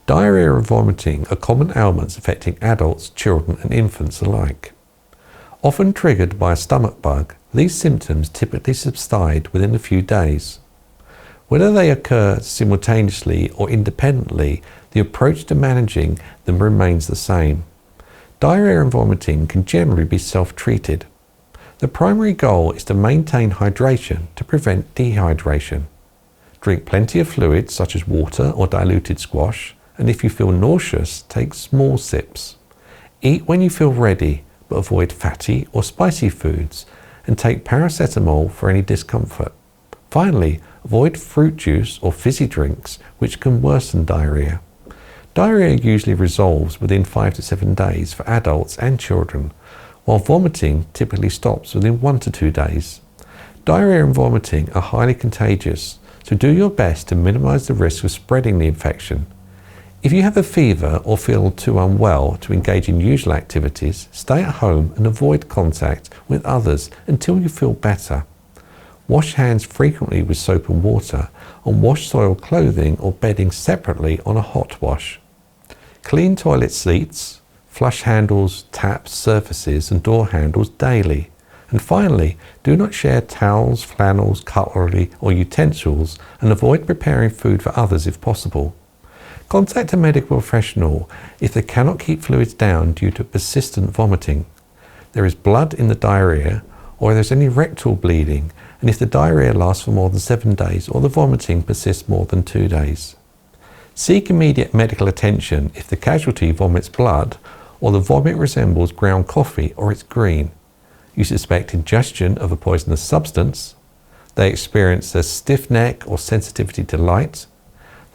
Diarrhea and vomiting are common ailments affecting adults, children and infants alike. Often triggered by a stomach bug, these symptoms typically subside within a few days. Whether they occur simultaneously or independently, the approach to managing them remains the same. Diarrhea and vomiting can generally be self-treated. The primary goal is to maintain hydration to prevent dehydration. Drink plenty of fluids such as water or diluted squash, and if you feel nauseous, take small sips. Eat when you feel ready, but avoid fatty or spicy foods, and take paracetamol for any discomfort. Finally, avoid fruit juice or fizzy drinks, which can worsen diarrhea. Diarrhea usually resolves within 5 to 7 days for adults and children, while vomiting typically stops within 1 to 2 days. Diarrhea and vomiting are highly contagious, so do your best to minimize the risk of spreading the infection. If you have a fever or feel too unwell to engage in usual activities, stay at home and avoid contact with others until you feel better. Wash hands frequently with soap and water, and wash soiled clothing or bedding separately on a hot wash. Clean toilet seats, flush handles, taps, surfaces and door handles daily. And finally, do not share towels, flannels, cutlery or utensils, and avoid preparing food for others if possible. Contact a medical professional if they cannot keep fluids down due to persistent vomiting. There is blood in the diarrhea, or if there's any rectal bleeding, and if the diarrhea lasts for more than 7 days or the vomiting persists more than 2 days. Seek immediate medical attention if the casualty vomits blood, or the vomit resembles ground coffee or it's green. You suspect ingestion of a poisonous substance. They experience a stiff neck or sensitivity to light.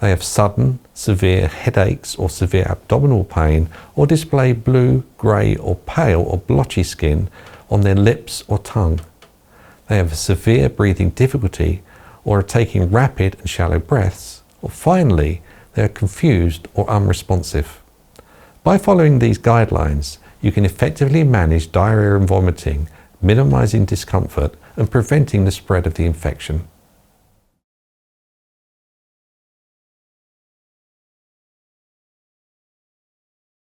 They have sudden, severe headaches or severe abdominal pain, or display blue, grey or pale or blotchy skin on their lips or tongue. They have a severe breathing difficulty or are taking rapid and shallow breaths, or finally, they are confused or unresponsive. By following these guidelines, you can effectively manage diarrhea and vomiting, minimizing discomfort and preventing the spread of the infection.